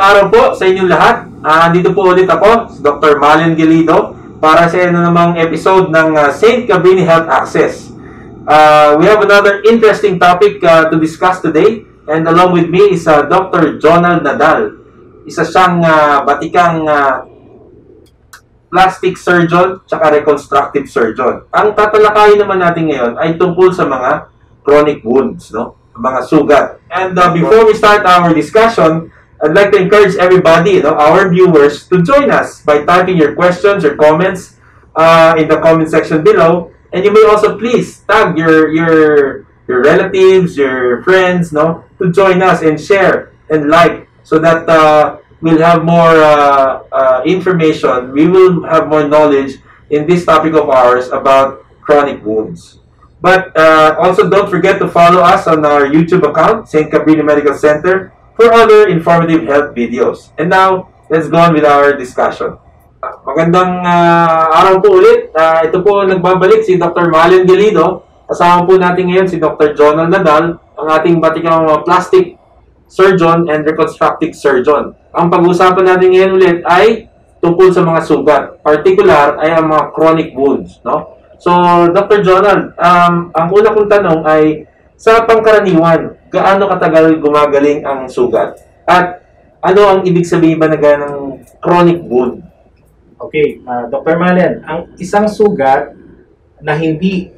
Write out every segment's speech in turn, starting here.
araw po sa inyong lahat. Dito po ulit ako, si Dr. Malen Gilido, para sa namang episode ng St. Cabrini Health Access. We have another interesting topic to discuss today, and along with me is Dr. Jonald Nadal. Isa siyang batikang plastic surgeon tsaka reconstructive surgeon. Ang tatalakayin naman natin ngayon ay tungkol sa mga chronic wounds, no? Mga sugat. And before we start our discussion, I'd like to encourage everybody, our viewers, to join us by typing your questions or comments in the comment section below. And you may also please tag your relatives, your friends, to join us and share and like, so that we'll have more information. We will have more knowledge in this topic of ours about chronic wounds. But also don't forget to follow us on our YouTube account, St. Cabrini Medical Center, for other informative health videos. And now, let's go on with our discussion. Magandang araw po ulit. Ito po nagbabalik si Dr. Malen Gilido. Kasama po natin ngayon si Dr. Jonald Nadal, ang ating batikang plastic surgeon and reconstructive surgeon. Ang pag-uusapan natin ngayon ulit ay tungkol sa mga sugat. Particular ay ang mga chronic wounds. No? So, Dr. Jonald, ang una kong tanong ay, sa pangkaraniwan, gaano katagal gumagaling ang sugat? At ano ang ibig sabihin ba ng chronic wound? Okay, Dr. Malen, ang isang sugat na hindi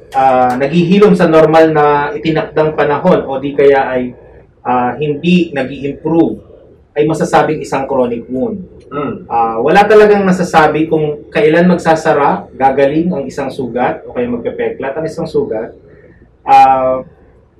naghihilom sa normal na itinakdang panahon o di kaya ay hindi nag-i-improve ay masasabing isang chronic wound. Wala talagang nasasabi kung kailan magsasara, gagaling ang isang sugat o kaya magpepeklat ang isang sugat.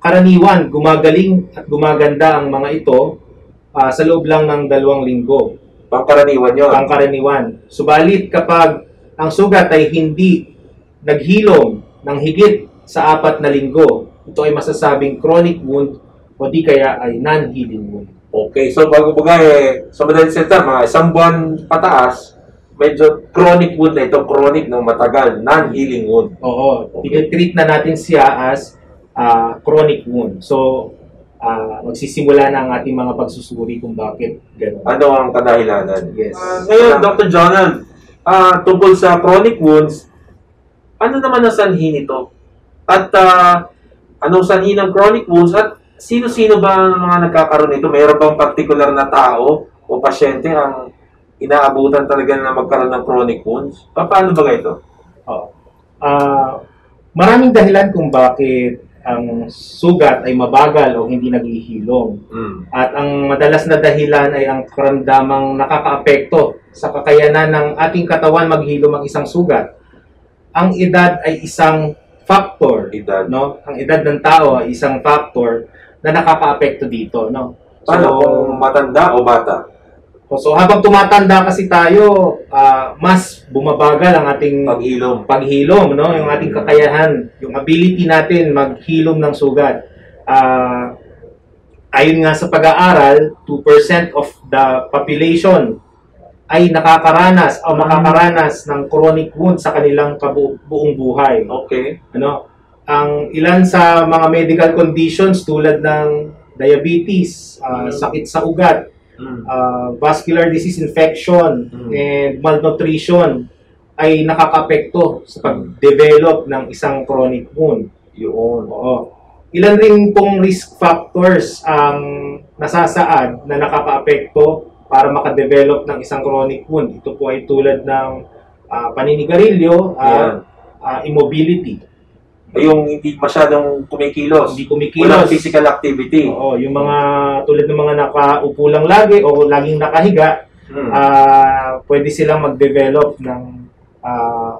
Karaniwan, gumagaling at gumaganda ang mga ito sa loob lang ng 2 linggo. Pangkaraniwan yun? Pangkaraniwan. Subalit kapag ang sugat ay hindi naghilom ng higit sa 4 na linggo, ito ay masasabing chronic wound o di kaya ay non-healing wound. Okay, so bago sa madaling salita, mga 1 buwan pataas, medyo chronic wound na ito, chronic ng matagal, non-healing wound. Oo, okay. I-treat na natin siya as chronic wound. So, magsisimula na ang ating mga pagsusuri kung bakit gano'n. Ano ang kadahilanan? Yes. Ngayon, Dr. Jonald, tungkol sa chronic wounds, ano naman ang sanhi nito? At anong sanhi ng chronic wounds? At sino-sino ba ang mga nagkakaroon nito? Mayroon bang particular na tao o pasyente ang inaabutan talaga na magkaroon ng chronic wounds? Paano ba ito? Maraming dahilan kung bakit ang sugat ay mabagal o hindi naghihilom. At ang madalas na dahilan ay ang karamdamang nakakaapekto sa kakayanan ng ating katawan maghilom ang isang sugat. Ang edad ay isang factor. No? Ang edad ng tao ay isang factor na nakakaapekto dito. No? Paano kung matanda o bata? So habang tumatanda kasi tayo, mas bumabagal ang ating paghilom, no? Yung ating kakayahan, yung ability natin maghilom ng sugat. Ayon nga sa pag-aaral, 2% of the population ay nakakaranas o makakaranas ng chronic wound sa kanilang buong buhay. Okay. Ano? Ang ilan sa mga medical conditions tulad ng diabetes, sakit sa ugat, vascular disease infection, and malnutrition ay nakakapekto sa pag-develop ng isang chronic wound. Yun. Oo. Ilan rin pong risk factors ang nasasaad na nakakaapekto para makadevelop ng isang chronic wound. Ito po ay tulad ng paninigarilyo, immobility. Yung hindi masyadong kumikilos. Hindi kumikilos. Walang physical activity. Oo, yung mga tulad ng mga nakaupo lang lagi o laging nakahiga, pwede silang mag-develop ng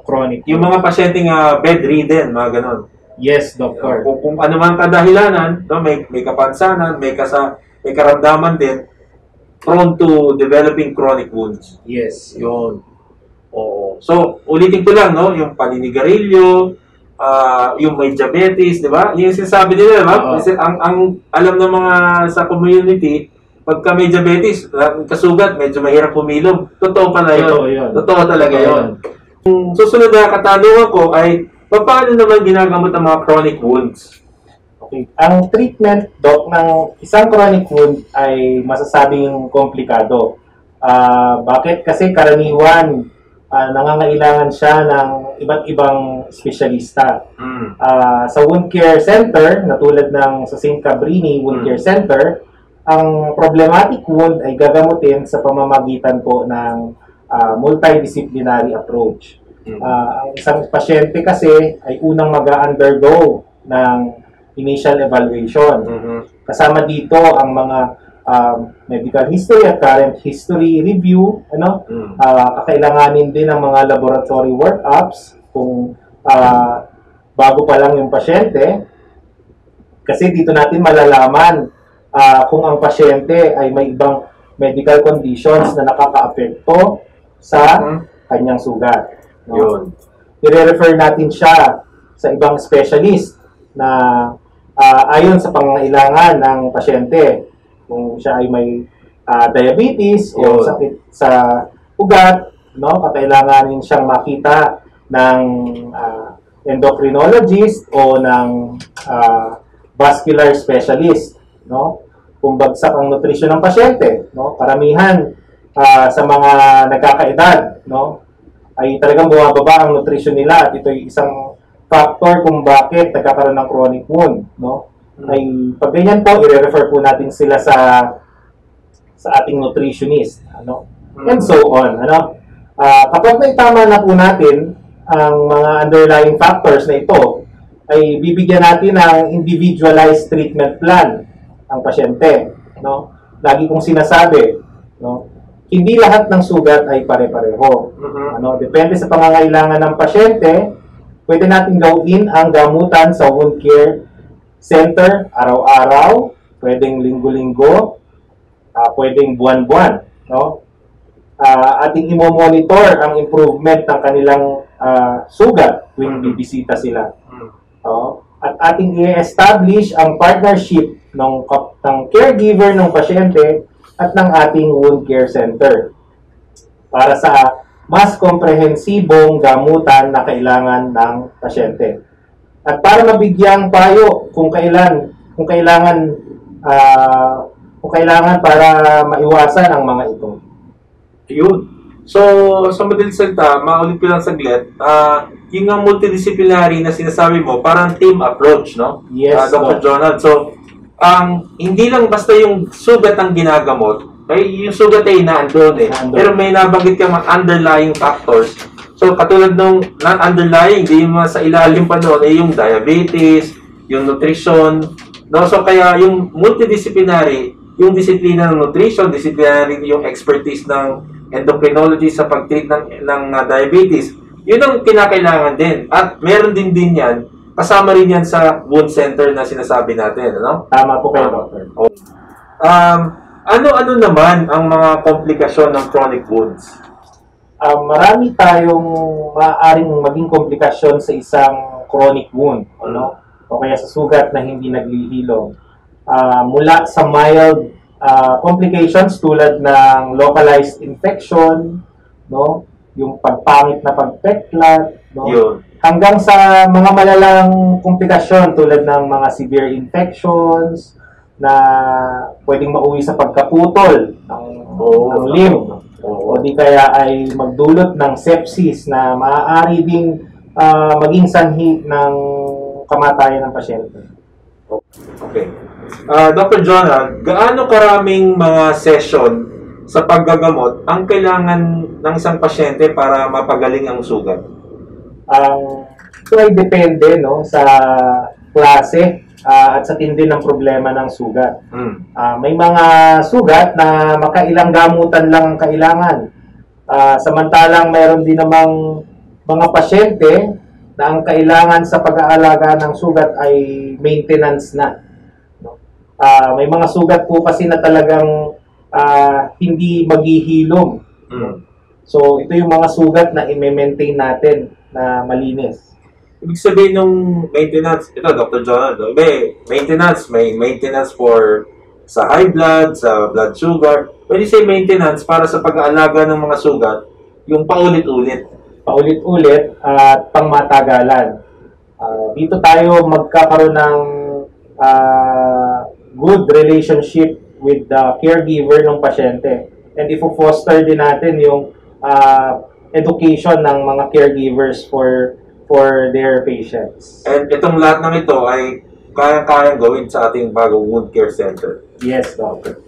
chronic. Yung mga pasyenteng bedridden, mga ganon. Yes, doctor. Kung ano man kadahilanan, may kapansanan, may karamdaman din, prone to developing chronic wounds. Yes. Yun. Oo. So, ulitin ko lang, yung paninigarilyo, yung may diabetes, di ba? Yung sinasabi nila, di ba? Kasi ang alam ng mga sa community, pagka may diabetes, kasugat, medyo mahirap humilom. Totoo pala yun. Totoo talaga yun. Susunod na katanungan ko ay, paano naman ginagamot ang mga chronic wounds? Okay. Ang treatment, Doc, ng isang chronic wound ay masasabing komplikado. Bakit? Kasi karaniwan nangangailangan siya ng iba't ibang espesyalista. Sa wound care center, na tulad ng sa St. Cabrini Wound Care Center, ang problematic wound ay gagamutin sa pamamagitan po ng multidisciplinary approach. Ang isang pasyente kasi ay unang mag-undergo ng initial evaluation. Kasama dito ang mga medical history at current history review, kakailanganin din ng mga laboratory workups kung bago pa lang yung pasyente, kasi dito natin malalaman kung ang pasyente ay may ibang medical conditions na nakakaapekto sa kanyang sugat. Yun. I-refer natin siya sa ibang specialist na ayon sa pangangailangan ng pasyente. Kung siya ay may diabetes o sakit sa ugat, kakailanganin siyang makita ng endocrinologist o ng vascular specialist. Kung bagsak ang nutrisyon ng pasyente, karamihan sa mga nagkakaedad, ay talagang bumababa ang nutrisyon nila, at ito ay isang factor kung bakit nagkakaroon ng chronic wound, ay pag ganyan po, i-refer po natin sila sa ating nutritionist, and so on, kapag naitama na po natin ang mga underlying factors na ito, ay bibigyan natin ng individualized treatment plan ang pasyente, Lagi kong sinasabi, hindi lahat ng sugat ay pare-pareho. Depende sa pangangailangan ng pasyente, pwede natin gawin ang gamutan sa wound care center araw-araw, pwedeng linggo-linggo, pwedeng buwan-buwan. Ating imo-monitor ang improvement ng kanilang sugat tuwing bibisita sila. At ating i-establish ang partnership ng caregiver ng pasyente at ng ating wound care center para sa mas komprehensibong gamutan na kailangan ng pasyente. At para mabigyang payo kung kailangan para maiwasan ang mga ito. Yun. So, sa madaling salita, maulit ko lang saglit, yung nga multidisciplinary na sinasabi mo, parang team approach, no? Yes, Dr. Jonald. So, hindi lang basta yung sugat ang ginagamot, yung sugat ay naandun pero may nabanggit ka mga underlying factors. So, katulad nung non-underlying, di mo sa ilalim pa doon, yung diabetes, yung nutrition, no? So, kaya yung multidisciplinary, yung disiplina ng nutrition, disciplinary yung expertise ng endocrinology sa pag-treat ng diabetes, yun ang kinakailangan din. At meron din yan, kasama rin yan sa wound center na sinasabi natin, Tama po kayo, Doctor. Ano naman ang mga komplikasyon ng chronic wounds? Marami tayong maaaring maging komplikasyon sa isang chronic wound, o kaya sa sugat na hindi naglihilom. Mula sa mild complications tulad ng localized infection, yung pagpangit na pagpeklat, hanggang sa mga malalang komplikasyon tulad ng mga severe infections na pwedeng mauwi sa pagkaputol ng limb, o di kaya ay magdulot ng sepsis na maaari ding maging sanhi ng kamatayan ng pasyente. Okay. Dr. Jonald, gaano karaming mga session sa paggagamot ang kailangan ng isang pasyente para mapagaling ang sugat? Ito ay depende sa klase at sa tindi ng problema ng sugat. May mga sugat na makailang gamutan lang ang kailangan. Samantalang mayroon din namang mga pasyente na ang kailangan sa pag-aalaga ng sugat ay maintenance na. May mga sugat po kasi na talagang hindi maghihilom. So, ito yung mga sugat na i-maintain natin na malinis. Ibig sabihin ng maintenance, ito Dr. Jonald, may maintenance for sa high blood, sa blood sugar. Pwede say maintenance para sa pag-aalaga ng mga sugat, yung paulit-ulit. Paulit-ulit at pangmatagalan. Dito tayo magkakaroon ng good relationship with the caregiver ng pasyente. and ifo-foster din natin yung education ng mga caregivers for their patients. And itong lahat ng ito ay kaya-kayang gawin sa ating bagong wound care center. Yes, Doctor.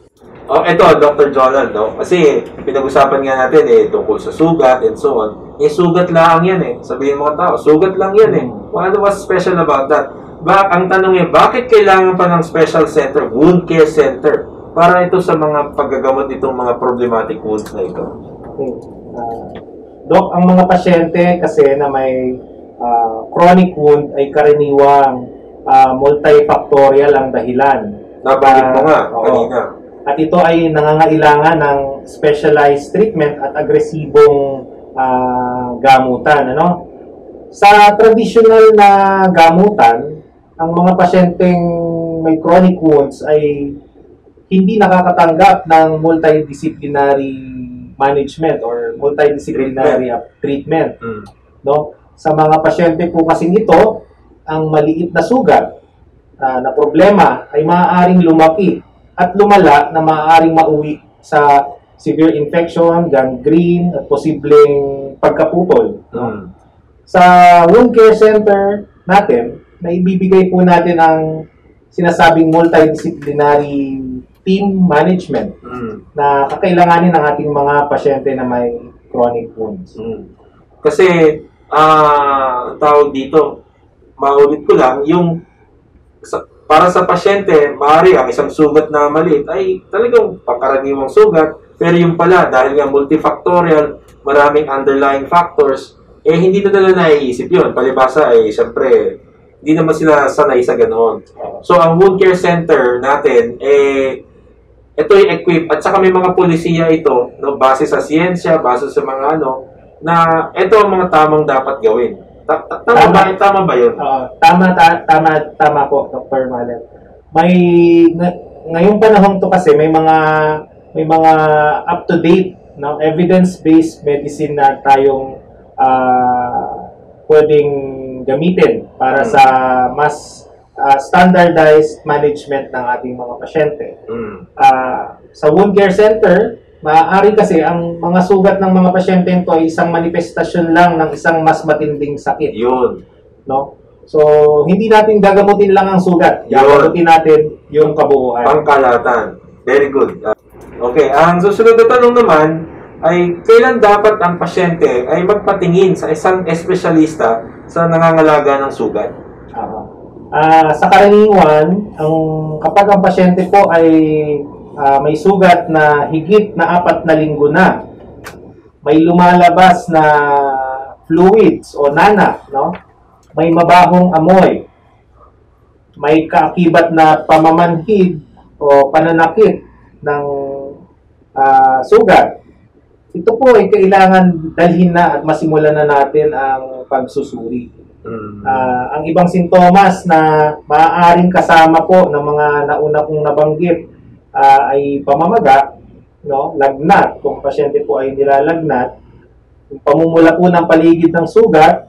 Oh, ito, Dr. Jonald, no? Kasi pinag-usapan nga natin tungkol sa sugat and so on. Sugat lang yan Sabihin mga tao, sugat lang yan Ano was special about that? Ang tanong bakit kailangan pa ng special center, wound care center, para ito sa mga paggagamot itong mga problematic wounds na ito? Okay. Doc, ang mga pasyente kasi na may chronic wound ay karaniwang multifactorial ang dahilan. Nabanggit mo nga kanina. At ito ay nangangailangan ng specialized treatment at agresibong gamutan. Sa traditional na gamutan, ang mga pasyenteng may chronic wounds ay hindi nakakatanggap ng multidisciplinary management or multidisciplinary treatment. Sa mga pasyente po kasing ito, ang maliit na sugat na problema ay maaaring lumaki at lumala na maaaring mauwi sa severe infection, gangrene, at posibleng pagkaputol. Sa wound care center natin, naibibigay po natin ang sinasabing multidisciplinary team management na kakailanganin ng ating mga pasyente na may chronic wounds. Kasi, tawag dito, maulit ko lang, para sa pasyente, maaari ang isang sugat na maliit ay talagang pangkaraniwang sugat, pero yung pala, dahil nga multifactorial, maraming underlying factors, hindi na nila naiisip yun. Palibasa siyempre, hindi naman sila sanay sa ganoon. So, ang wound care center natin, ito yung equip, at saka may mga polisiya ito, base sa siyensya, base sa mga na ito ang mga tamang dapat gawin. Tama ba yun? Tama po, Dr. Malen. Ngayong panahon to kasi may mga up-to-date evidence-based medicine na tayong pwedeng gamitin para sa mas standardized management ng ating mga pasyente. Sa wound care center, maaari kasi ang mga sugat ng mga pasyente ito ay isang manifestasyon lang ng isang mas matinding sakit. Yun. So, hindi natin gagamutin lang ang sugat. Gagamutin natin yung kabuuan. Pangkalatan. Very good. Okay, ang susunod na tanong naman ay kailan dapat ang pasyente ay magpatingin sa isang espesyalista sa nangangalaga ng sugat? Sa karaniwan, kapag ang pasyente po ay may sugat na higit na 4 na linggo na, may lumalabas na fluids o nana, may mabahong amoy, may kaakibat na pamamanhid o pananakit ng sugat, ito po ay kailangan dalhin na at masimulan na natin ang pagsusuri. Ang ibang sintomas na maaaring kasama po ng mga nauna kong nabanggit ay pamamaga, lagnat, kung pasyente po ay nilalagnat, pamumula po ng paligid ng sugat,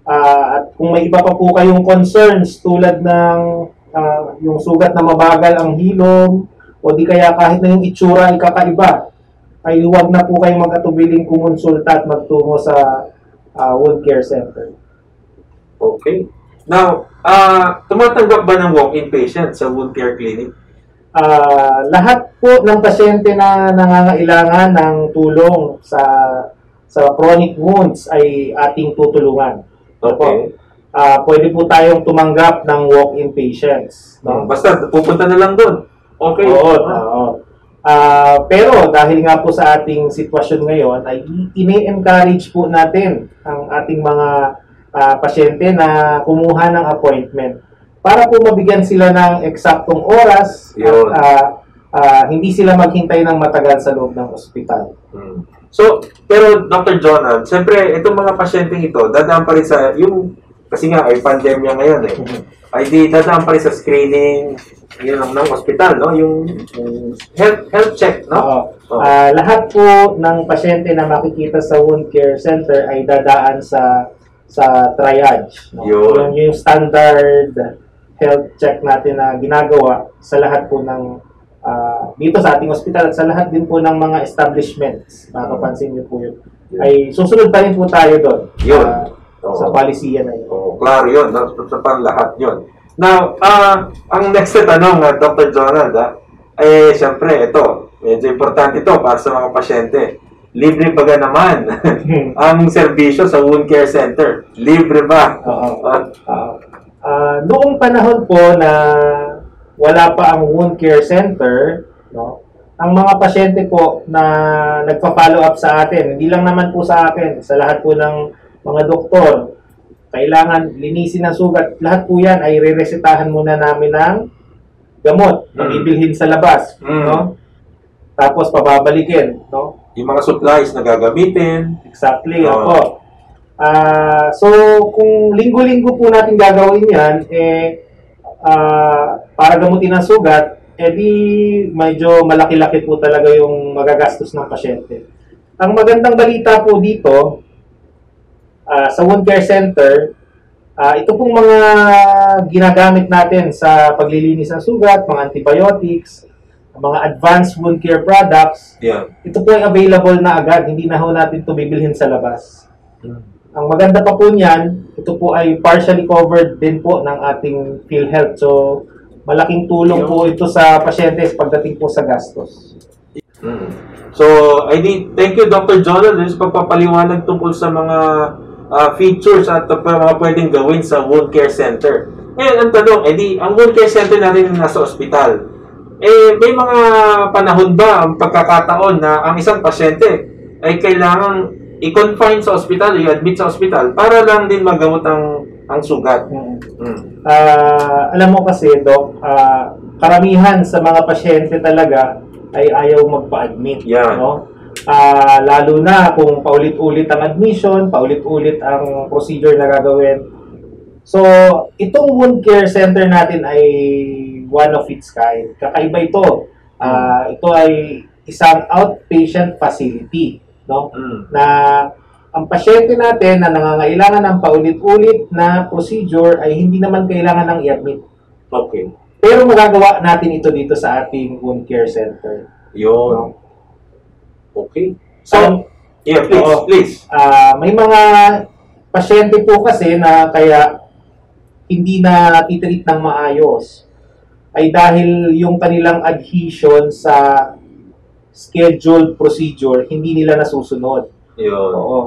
at kung may iba pa po kayong concerns tulad ng yung sugat na mabagal ang hilom o di kaya kahit na yung itsura ay kakaiba, ay huwag na po kayong mag-atubiling kumonsulta at magtungo sa wound care center. Okay. Now, tumatanggap ba ng walk-in patient sa wound care clinic? Lahat po ng pasyente na nangangailangan ng tulong sa chronic wounds ay ating tutulungan. Okay. Pwede po tayong tumanggap ng walk-in patients. Basta pupunta na lang doon. Okay. Oo. Pero dahil nga po sa ating sitwasyon ngayon, ay ini-encourage po natin ang ating mga pasyente na kumuha ng appointment para po mabigyan sila ng eksaktong oras at hindi sila maghintay ng matagal sa loob ng ospital. So, pero Dr. Jonald, siyempre itong mga pasyenteng ito, dadaan pa rin sa kasi nga ay pandemya ngayon ay dadaan pa rin sa screening ng ospital, yung health check, lahat po ng pasyente na makikita sa wound care center ay dadaan sa triage. Yung standard health check natin na ginagawa sa lahat po ng dito sa ating ospital at sa lahat din po ng mga establishments, mapapansin niyo po yun, ay susunod pa rin po tayo doon. Yun. Sa palisiyan na yun. Klaro yun. Sa pang lahat yun. Now, ang next na tanong, Dr. Jonald, siyempre, ito, medyo importante ito para sa mga pasyente. Libre ba naman ang serbisyo sa wound care center? Libre ba? Noong panahon po na wala pa ang wound care center, no, ang mga pasyente po na nagpa-follow up sa atin, hindi lang naman po sa akin, sa lahat po ng mga doktor, kailangan linisin ang sugat. Lahat po yan ay re-resetahan muna namin ng gamot na bibilhin sa labas. No? Tapos pababalikin. No? Yung mga supplies na gagamitin. Exactly. Opo. So, kung linggo-linggo po natin gagawin yan, para gamutin ang sugat, di medyo malaki-laki po talaga yung magagastos ng pasyente. Ang magandang balita po dito, sa wound care center, ito pong mga ginagamit natin sa paglilinis ng sugat, mga antibiotics, mga advanced wound care products, ito po ay available na agad, hindi na ho natin ito bibilhin sa labas. Ang maganda pa po niyan, ito po ay partially covered din po ng ating PhilHealth. So, malaking tulong po ito sa pasyente pagdating po sa gastos. So, thank you Dr. Jonald sa pagpapaliwanag tungkol sa mga features at mga pwedeng gawin sa wound care center. Ngayon, ang tanong, ang wound care center natin nasa ospital. May mga panahon ba ang pagkakataon na ang isang pasyente ay kailangan i-confine sa ospital, i-admit sa ospital para lang din magamot ang sugat? Alam mo kasi, Doc, karamihan sa mga pasyente talaga ay ayaw magpa-admit. No? Lalo na kung paulit-ulit ang admission, paulit-ulit ang procedure na gagawin. So, itong wound care center natin ay one of its kind. Kakaiba ito. Ito ay isang outpatient facility. No? Na ang pasyente natin na nangangailangan ng paulit-ulit na procedure ay hindi naman kailangan ng i-admit. Okay. Pero magagawa natin ito dito sa ating wound care center. Yun. No? Okay. So, please. May mga pasyente po kasi na kaya hindi na titreat ng maayos ay dahil yung kanilang adhesion sa scheduled procedure, hindi nila nasusunod. Yun. Oo.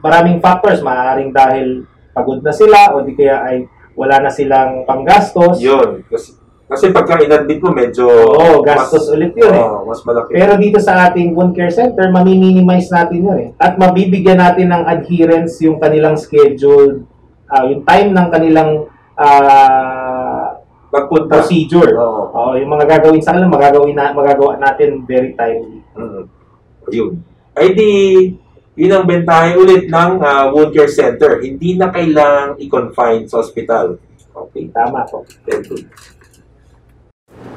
Maraming factors. Maaaring dahil pagod na sila o di kaya ay wala na silang panggastos. Yun. Kasi pagka in-admit mo, medyo gastos ulit yun mas malaki. Pero dito sa ating wound care center, mami-minimize natin yun At mabibigyan natin ng adherence yung kanilang schedule, yung time ng kanilang procedure. Yung mga gagawin sa kanila, magagawa natin very timely. Yun. Yun ang bentahe ulit ng wound care center. Hindi na kailangang i-confine sa hospital. Okay. Tama po.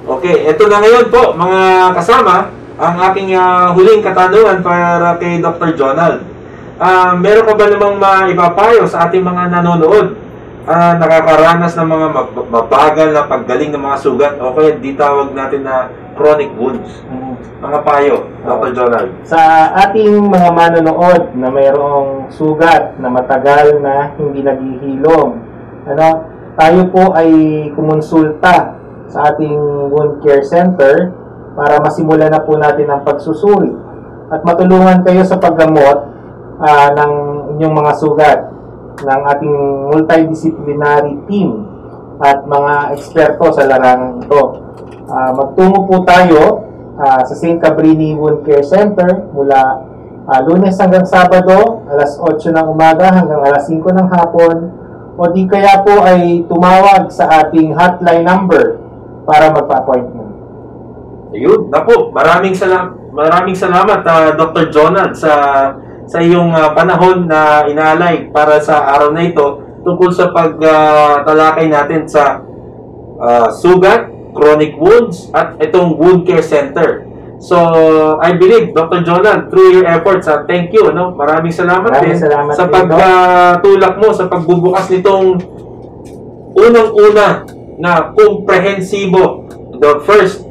Okay, ito na ngayon po, mga kasama, ang aking huling katanungan para kay Dr. Jonald. Meron ka ba namang maipapayo sa ating mga nanonood? Nakakaranas ng mga mabagal na paggaling ng mga sugat o kaya di tawag natin na chronic wounds. Mga payo, Dr. Jonald. Sa ating mga manonood na mayroong sugat na matagal na hindi naghihilom, tayo po ay kumonsulta sa ating wound care center para masimulan na po natin ang pagsusuri at matulungan kayo sa paggamot ng inyong mga sugat ng ating multidisciplinary team at mga eksperto sa larangan ito. Magtungo po tayo sa St. Cabrini Wound Care Center mula Lunes hanggang Sabado, alas 8 ng umaga hanggang alas 5 ng hapon, o di kaya po ay tumawag sa ating hotline number para magpa-appointment. Ayun, naku, maraming salamat Dr. Jonald sa iyong panahon na inalay para sa araw na ito tungkol sa pagtalakay natin sa sugat, chronic wounds, at itong wound care center. So, I believe, Dr. Jonald, through your efforts, thank you. Maraming salamat sa pagtulak mo, sa pagbubukas nitong unang-una na komprehensibo, the first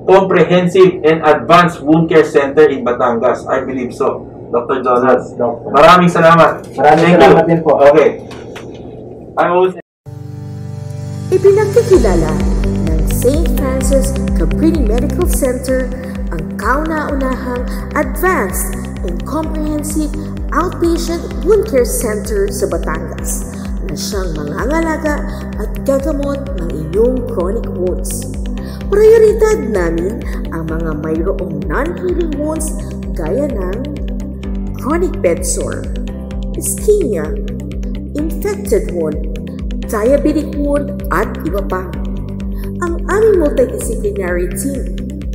Comprehensive and Advanced Wound Care Center in Batangas. I believe so. Dr. Jonas. Yes, Doctor. Maraming salamat. Maraming salamat din po. Okay. I always Ipinagkikilala ng St. Francis Cabrini Medical Center ang kauna-unahang Advanced and Comprehensive Outpatient Wound Care Center sa Batangas na siyang mangangalaga at gagamot ng inyong chronic wounds. Prioridad namin ang mga mayroong non-healing wounds gaya ng chronic bedsore, ischemia, infected wound, diabetic wound, at iba pa. Ang aming multidisciplinary team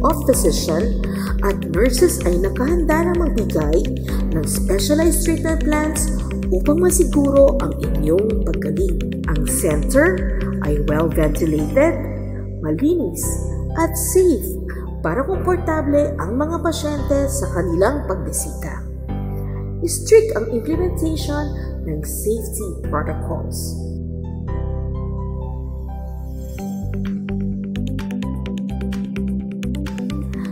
of physician at nurses ay nakahanda na magbigay ng specialized treatment plans upang masiguro ang inyong paggaling. Ang center ay well-ventilated, malinis, at safe para komportable ang mga pasyente sa kanilang pagbisita. Strict ang implementation ng safety protocols.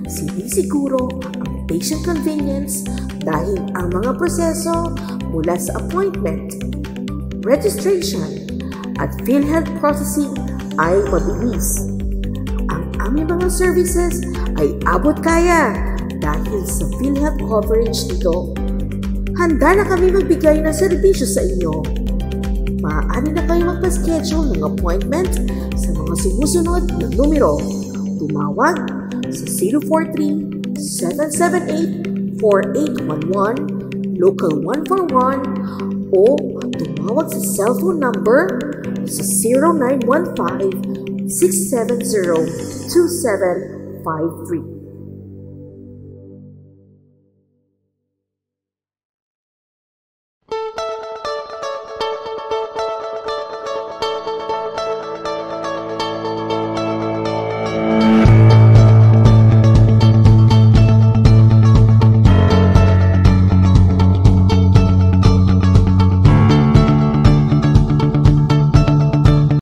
Sinisiguro ang patient convenience dahil ang mga proseso mula sa appointment, registration, at PhilHealth processing ay mabilis. Ang aming mga services ay abot kaya dahil sa PhilHealth coverage nito. Handa na kami magbigay ng serbisyo sa inyo. Maaari na kayo magpa-schedule ng appointment sa mga sumusunod na numero. Tumawag sa 043-778-4811, local 141, o tumawag sa cellphone number sa 0915-670-2753.